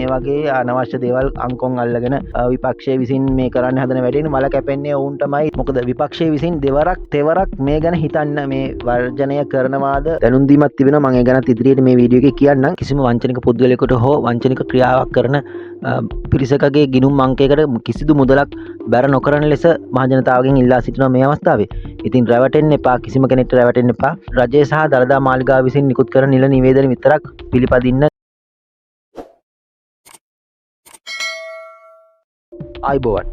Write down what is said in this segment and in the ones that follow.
මේ වගේ අනවශ්‍ය දේවල් අංකොන් අල්ලගෙන විපක්ෂයේ විසින් මේ කරන්න හදන වැඩේන මල කැපෙන්නේ ඔවුන්ටමයි. මොකද විපක්ෂයේ විසින් තෙවරක් මේ ගැන හිතන්න මේ වර්ජනය කරනවාද දැනුම් දීමක් තිබෙනවා. මම ඒ ගැන ඉදිරියට මේ වීඩියෝ එකේ කියන්නම්. කිසිම වංචනික පුද්ගලයෙකුට හෝ වංචනික ක්‍රියාවක් කරන පිරිසකගේ ගිණුම් අංකයකට කිසිදු මුදලක් බැර නොකරන ලෙස මහජනතාවගෙන් ඉල්ලා සිටිනවා මේ අවස්ථාවේ. ඉතින් රැවටෙන්න එපා, කිසිම කෙනෙක්ට රැවටෙන්න එපා. රජය සහ දළදා මාලිගාව විසින් නිකුත් කරන නිල නිවේදන විතරක් පිළිපදින්න. ආයිබෝවන්.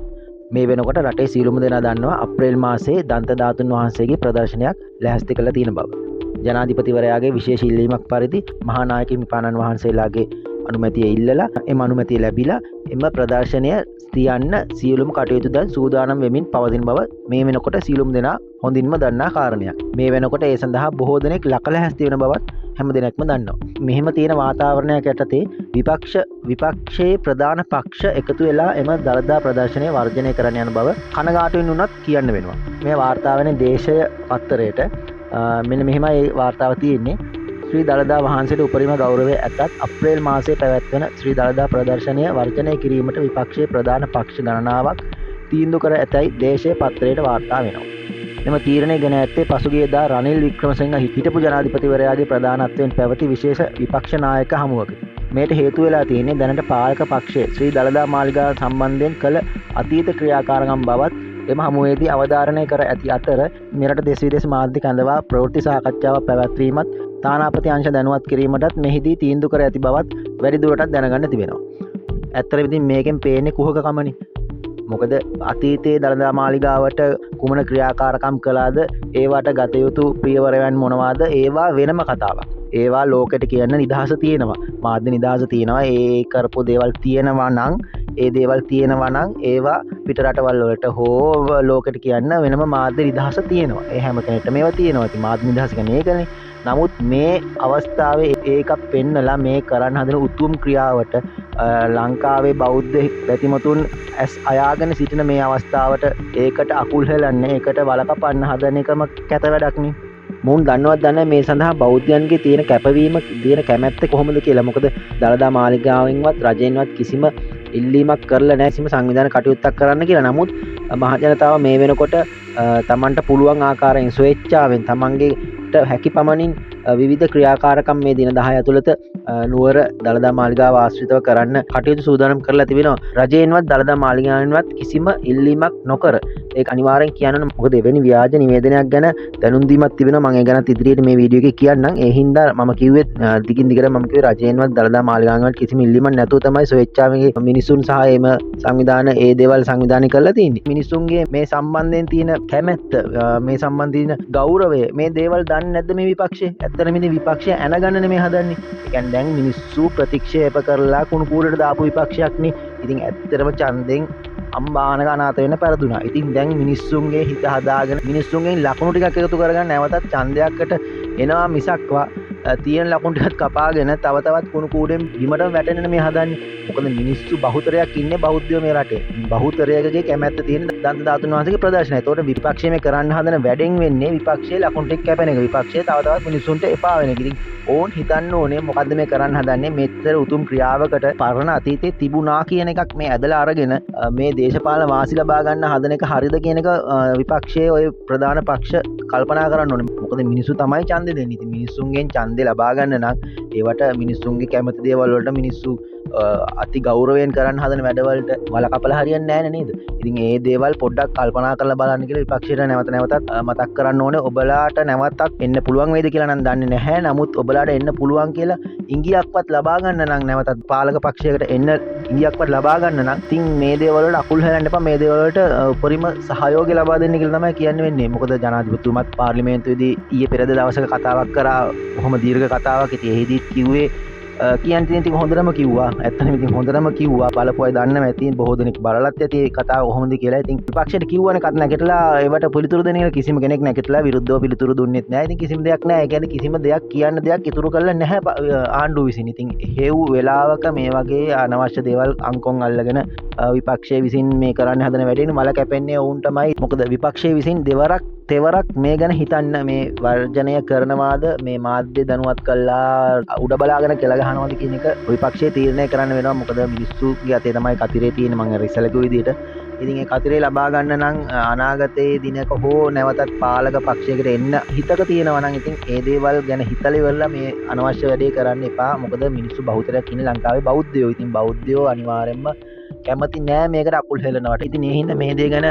මේ වෙනකොට රටේ සියලුම දෙනා දන්නවා අප්‍රේල් මාසයේ දන්ත ධාතුන් වහන්සේගේ ප්‍රදර්ශනයක් ලැහැස්ති කරලා තියෙන බව. ජනාධිපතිවරයාගේ විශේෂ ඉල්ලීමක් පරිදි මහා නායක හිමිපාණන් වහන්සේලාගේ අනුමැතිය ඉල්ලලා එම අනුමැතිය ලැබිලා එම ප්‍රදර්ශනය තියන්න සියලුම කටයුතු දැන් සූදානම් වෙමින් පවතින බව මේ වෙනකොට සියලුම දෙනා හොඳින්ම දන්නා කාරණයක්. මේ වෙනකොට ඒ සඳහා බොහෝ දෙනෙක් ලකලැහැස්ති වෙන බවත් හැම දෙනෙක්ම දන්නවා. මෙහෙම තියෙන වාතාවරණයක් යටතේ විපක්ෂයේ ප්‍රධාන පක්ෂ එකතු වෙලා එම දළදා ප්‍රදර්ශනය වර්ජනය කරන්න යන බව කනගාටුවෙන් වුණත් කියන්න වෙනවා. මේ වාර්තා වෙන දේශය පත්තරයට මෙන්න මෙහෙමයි වාර්තාව තියෙන්නේ. ශ්‍රී දළදා වහන්සේට උපරිම ගෞරවය ඇතත් අප්‍රේල් මාසයේ පැවැත්වෙන ශ්‍රී දළදා ප්‍රදර්ශනය වර්ජනය කිරීමට විපක්ෂයේ ප්‍රධාන පක්ෂ ගණනාවක් තීන්දුව කර ඇතැයි දේශීය පත්තරයට වාර්තා වෙනවා. මෙම තීරණය ගෙන ඇත්තේ පසුගියදා රනිල් වික්‍රමසිංහ හිටපු ජනාධිපතිවරයාගේ ප්‍රධානත්වයෙන් පැවති විශේෂ විපක්ෂ නායක හමුවකදී. මේට හේතු වෙලා තියෙන්නේ දැනට පාලක පක්ෂයේ ශ්‍රී දළදා මාලිගාව සම්බන්ධයෙන් කළ අතීත ක්‍රියාකාරකම් බවත් එම හමුවේදී අවධාරණය කර ඇති අතර මෙරට දෙස් විදේශ මාධ්‍ය කැඳවා ප්‍රවෘත්ති සාකච්ඡාවක් පැවැත්වීමත් තානාපති අංශ දැනුවත් කිරීමටත් මෙහිදී තීන්දුව කර ඇති බවත් වැඩි දුරටත් දැනගන්න තිබෙනවා. ඇත්තටම ඉතින් මේකෙන් පේන්නේ කුහකකමනේ. මොකද අතීතයේ දළදා මාලිගාවට කුමන ක්‍රියාකාරකම් කළාද, ඒවට ගත යුතු පියවරයන් මොනවාද, ඒවා වෙනම කතාවක්. ඒවා ලෝකෙට කියන්න නිදහස තියෙනවා, මාධ්‍ය නිදහස තියෙනවා. ඒ කරපු දේවල් තියෙනවා නම් ඒවා පිටරටවල් වලට හෝ ලෝකෙට කියන්න වෙනම මාධ්‍ය නිදහස තියෙනවා. ඒ හැම කෙනෙක්ටම ඒවා තියෙනවා. ඉතින් මාධ්‍ය නිදහස කියන්නේ ඒකනේ. නමුත් මේ අවස්ථාවේ ඒකක් පෙන්නලා මේ කරන්න හදන උතුම් ක්‍රියාවට ලංකාවේ බෞද්ධ පැතිමතුන් ඇස් අයාගෙන සිටින මේ අවස්ථාවට ඒකට අකුල් හෙලන්නේ, ඒකට වලකපන්න හදන එකම කැත වැඩක්නේ. මුන් දන්නවත් දන්නේ මේ සඳහා බෞද්ධයන්ගේ තියෙන කැපවීම, තියෙන කැමැත්ත කොහොමද කියලා. මොකද දළදා මාලිගාවෙන්වත් රජයෙන්වත් කිසිම ඉල්ලීමක් කරලා නැහැ කිසිම සංවිධාන කටයුත්තක් කරන්න කියලා. නමුත් මහජනතාව මේ වෙනකොට තමන්ට පුළුවන් ආකාරයෙන් ස්වේච්ඡාවෙන් තමන්ගේ හැකි පමණින් විවිධ ක්‍රියාකාරකම් මේ දින 10 ඇතුළත නුවර දළදා මාලිගාව ආශ්‍රිතව කරන්න කටයුතු සූදානම් කරලා තිබෙනවා. රජයෙන්වත් දළදා මාලිගාවෙන්වත් කිසිම ඉල්ලීමක් නොකර. ඒක අනිවාර්යෙන් කියන්න ඕන. මොකද එවැනි ව්‍යාජ නිවේදනයක් ගැන දැනුම් දීමක් තිබෙනවා. මම ඒ ගැන ඉදිරියට මේ වීඩියෝ එකේ කියන්නම්. ඒ හින්දා මම කිව්වේ දිගින් දිගට මම කිව්වේ රජයෙන්වත් දළදා මාලිගාවෙන්වත් කිසිම ඉල්ලීමක් නැතුව තමයි ස්වේච්ඡාවෙන් මිනිසුන් සහ එම සංවිධාන ඒ දේවල් සංවිධානය කරලා තියෙන්නේ. මිනිසුන්ගේ මේ සම්බන්ධයෙන් තියෙන කැමැත්ත, මේ සම්බන්ධයෙන් ගෞරවය, මේ දේවල් දන්නේ නැද්ද මේ විපක්ෂය? ඇත්තටම ඉතින් විපක්ෂය ඇනගන්න නෙමෙයි හදන්නේ. ඒ කියන්නේ දැන් මිනිස්සු ප්‍රතික්ෂේප කරලා කුණු කූරට දාපු විපක්ෂයක්නේ. ඉතින් ඇත්තටම ඡන්දෙන් අම්බානක අනාත වෙන්න පෙරදුනා. ඉතින් දැන් මිනිස්සුන්ගේ හිත හදාගෙන මිනිස්සුන්ගෙන් ලකුණු ටිකක් එකතු කරගන්න නැවතත් ඡන්දයකට එනවා මිසක්වා තියෙන ලකුණු ටිකක් කපාගෙන තව තවත් කුණු කූඩෙන් බිමටම වැටෙන්න මේ හදන්නේ. මොකද මිනිස්සු බහුතරයක් ඉන්නේ බෞද්ධයෝ මේ රටේ. බහුතරයකගේ කැමැත්ත තියෙන දන්ත ධාතුන් වහන්සේගේ ප්‍රදර්ශනය. ඒතකොට විපක්ෂයේ මේ කරන්න හදන වැඩෙන් වෙන්නේ විපක්ෂයේ ලකුණු ටික කැපෙන එක. විපක්ෂයේ තව තවත් මිනිස්සුන්ට එපා වෙන එක. ඉතින් ඕන් හිතන්න ඕනේ මොකද්ද මේ කරන්න හදන්නේ? මෙතර උතුම් ක්‍රියාවකට පරණ අතීතයේ තිබුණා කියන එකක් මේ ඇදලා අරගෙන මේ දේශපාලන වාසි ලබා ගන්න හදන එක හරිද කියන එක විපක්ෂයේ ওই ප්‍රධාන පක්ෂ කල්පනා කරන්න ඕනේ. මොකද මිනිස්සු තමයි ඡන්දෙ දෙන්නේ. ඉතින් මිනිස්සුන්ගෙන් ඡන්දෙ ලබා ගන්න නම් ඒවට මිනිස්සුන්ගේ කැමති දේවල් වලට මිනිස්සු අති ගෞරවයෙන් කරන්න හදන වැඩවලට වලකපලා හරියන්නේ නැහැ නේද? ඉතින් ඒ දේවල් පොඩ්ඩක් කල්පනා කරලා බලන්න කියලා විපක්ෂයට නැවතත් මතක් කරන්න ඕනේ. ඔබලාට නැවතත් එන්න පුළුවන් වේද කියලා නම් දන්නේ නැහැ. නමුත් ඔබලාට එන්න පුළුවන් කියලා ඉංගියක්වත් ලබා ගන්න නම් නැවතත් පාලක පක්ෂයකට එන්න ඉංගියක්වත් ලබා ගන්න නම් ඉතින් මේ දේවල් වලට අකුල් හෙලන්න එපා. මේ දේවල් වලට උපරිම සහයෝගය ලබා දෙන්න කියලා තමයි කියන්න වෙන්නේ. මොකද ජනාධිපතිතුමත් පාර්ලිමේන්තුවේදී ඊයේ පෙරේද දවසක කතාවක් කරා. කොහොම දීර්ඝ කතාවක්. ඉතින් එහිදී කිව්වේ කියන්න ඉතින් හොඳටම කිව්වා. ඇත්තටම ඉතින් හොඳටම කිව්වා. බලපු අය දන්නව ඇති. බොහෝ දෙනෙක් බලලත් ඇති මේ කතාව කොහොමද කියලා. ඉතින් විපක්ෂයට කිව්වනේ කත් නැගිටලා ඒවට පිළිතුරු දෙන්න කියලා. කිසිම කෙනෙක් නැගිටලා විරුද්ධව පිළිතුරු දුන්නෙත් නැහැ. ඉතින් කිසිම දෙයක් නැහැ. ඒ කියන්නේ කිසිම දෙයක් කියන්න දෙයක් ඉතුරු කරලා නැහැ ආණ්ඩුව විසින්. ඉතින් හේව් වෙලාවක මේ වගේ අනවශ්‍ය දේවල් අංකොන් අල්ලගෙන විපක්ෂය විසින් මේ කරන්න හදන වැඩෙන මල කැපෙන්නේ ඔවුන්ටමයි. මොකද විපක්ෂය විසින් තෙවරක් මේ ගැන හිතන්න මේ වර්ජනය කරනවාද මේ මාධ්‍ය දැනුවත් කල්ලා උඩ බලාගෙන කෙළගහනවාද කියන එක විපක්ෂයේ තීරණය කරන්න වෙනවා. මොකද මිනිස්සුගේ අතේ තමයි කතිරේ තියෙන මම ඉස්සෙල්ලා විදිහට. ඉතින් ඒ කතිරේ ලබා ගන්න නම් අනාගතයේ දිනක හෝ නැවතත් පාලක පක්ෂයකට එන්න හිතක තියෙනවා නම් ඉතින් ඒ දේවල් ගැන හිතලා ඉවරලා මේ අනවශ්‍ය වැඩේ කරන්න එපා. මොකද මිනිස්සු බහුතරයක් ඉන්නේ ලංකාවේ බෞද්ධයෝ. ඉතින් බෞද්ධයෝ අනිවාර්යෙන්ම කැමති නෑ මේකට අකුල් හෙලනවට. ඉතින් ඒ හින්දා මේ දේ ගැන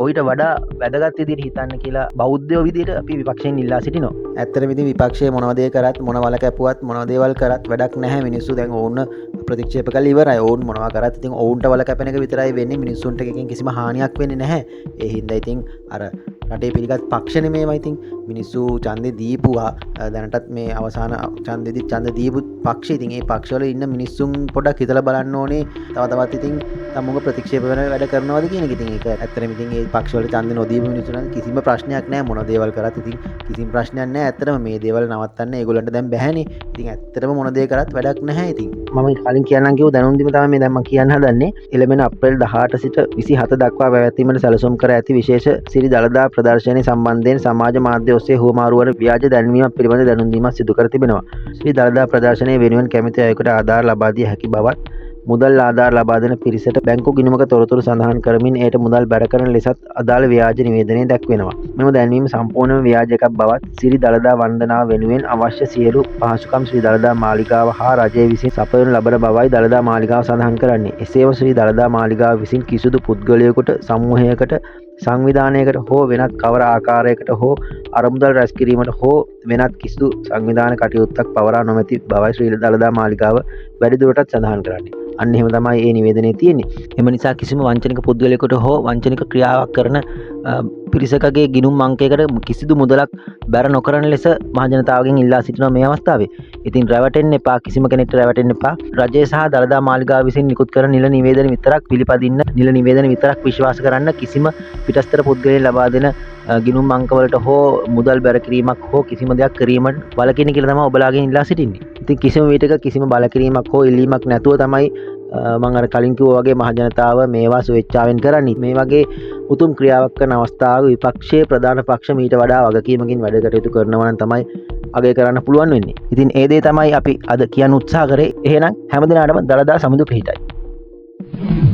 ඔයිට වඩා වැදගත් විදිහට හිතන්න කියලා බෞද්ධයෝ විදිහට අපි විපක්ෂයෙන් ඉල්ලා සිටිනවා. ඇත්තටම ඉතින් විපක්ෂයේ මොනවද කරත් මොන වල කැපුවත් මොන දේවල් කරත් වැඩක් නැහැ. මිනිස්සු දැන් ඕන්න ප්‍රතික්ෂේප කරලා ඉවරයි. ඕන් මොනවා කරත් ඉතින් ඔවුන්ට වල කැපෙන එක විතරයි වෙන්නේ. මිනිස්සුන්ට එකකින් කිසිම හානියක් වෙන්නේ නැහැ. ඒ හින්දා ඉතින් අර රටේ පිළිගත් පක්ෂ නෙමෙයිම ඉතින් මිනිස්සු ඡන්දේ දීපුවා. දැනටත් මේ අවසාන ඡන්දෙදි ඡන්ද දීපු පක්ෂ ඉතින් ඒ පක්ෂවල ඉන්න මිනිස්සුන් පොඩ්ඩක් හිතලා බලන්න ඕනේ. තවත් ඉතින් තමුන්ගේ ප්‍රතික්ෂේප වෙන වැඩ කරනවාද කියන එක. ඉතින් ඒක ඇත්තටම ඉතින් ඒ පක්ෂවල ඡන්ද නොදීපු මිනිස්සුන්ට කිසිම ප්‍රශ්නයක් නැහැ. මොන දේවල් කරත් ඉතින් කිසිම ප්‍රශ්නයක් නැහැ. ඇත්තටම මේ දේවල් නවත්තන්න ඒගොල්ලන්ට දැන් බැහැනේ. ඉතින් ඇත්තටම මොන දේ කරත් වැඩක් නැහැ ඉතින්. මම කලින් කියන්නම් කිව්ව දැනුම් දීම තමයි මේ දැන් මම කියන්න හදන්නේ. එළඹෙන අප්‍රේල් 18 සිට 27 දක්වා පැවැත්වීමට සැලසුම් කර ඇති විශේෂ සිරි දළදා ප්‍රදර්ශනය සම්බන්ධයෙන් සමාජ මාධ්‍ය ඔස්සේ හුවමාරු වන ව්‍යාජ දැන්වීමක් පිළිබඳ දැනුම් දීමක් සිදු කර තිබෙනවා. ශ්‍රී දළදා ප්‍රදර්ශනය වෙනුවෙන් කැමති අයෙකුට ආධාර ලබා දිය හැකි බවත් මුදල් ආධාර ලබා දෙන පිරිසට බැංකු ගිණුමක තොරතුරු සඳහන් කරමින් එයට මුදල් බැර කරන ලෙසත් අදාළ ව්‍යාජ නිවේදනයේ දැක්වෙනවා. මෙම දැන්වීම සම්පූර්ණයෙන්ම ව්‍යාජ එකක් බවත් සිරි දළදා වන්දනාව වෙනුවෙන් අවශ්‍ය සියලු පහසුකම් ශ්‍රී දළදා මාලිගාව හා රජය විසින් සපයනු ලබන බවයි දළදා මාලිගාව සඳහන් කරන්නේ. එසේම ශ්‍රී දළදා මාලිගාව විසින් කිසිදු පුද්ගලයෙකුට සමූහයකට සංවිධානයකට හෝ වෙනත් කවර ආකාරයකට හෝ අරමුදල් රැස් කිරීමට හෝ වෙනත් කිසිදු සංවිධාන කටයුත්තක් පවරා නොමැති බවයි ශ්‍රී දළදා මාලිගාව වැඩිදුරටත් සඳහන් කරන්නේ. අන්න එහෙම තමයි මේ නිවේදනයේ තියෙන්නේ. එම නිසා කිසිම වංචනික පුද්ගලයෙකුට හෝ වංචනික ක්‍රියාවක් කරන පිරිසකගේ ගිණුම් අංකයකට කිසිදු මුදලක් බැර නොකරන ලෙස මහජනතාවගෙන් ඉල්ලා සිටිනවා මේ අවස්ථාවේ. ඉතින් රැවටෙන්න එපා, කිසිම කෙනෙක්ට රැවටෙන්න එපා. රජය සහ දළදා මාලිගාව විසින් නිකුත් කරන නිල නිවේදන විතරක් පිළිපදින්න, නිල නිවේදන විතරක් විශ්වාස කරන්න. කිසිම පිටස්තර පුද්ගලයන් ලබා දෙන ගිණුම් අංකවලට හෝ මුදල් බැර කිරීමක් හෝ කිසිම දෙයක් කිරීමට වලකින්න කියලා තමයි ඔබලාගෙන් ඉල්ලා සිටින්නේ. ඉතින් කිසිම විටක කිසිම බල කිරීමක් හෝ ඉල්ලීමක් නැතුව තමයි මම අර කලින් කිව්වා වගේ මහජනතාව මේවා ස්වේච්ඡාවෙන් කරන්නේ. මේ වගේ උතුම් ක්‍රියාවක් කරන අවස්ථාවක විපක්ෂයේ ප්‍රධාන පක්ෂ මීට වඩා වගකීමකින් වැඩ කටයුතු කරනවා නම් තමයි අගය කරන්න පුළුවන් වෙන්නේ. ඉතින් ඒ දේ තමයි අපි අද කියන්න උත්සාහ කරේ. එහෙනම් හැමදිනාටම දළදා සමුදු පිහිටයි.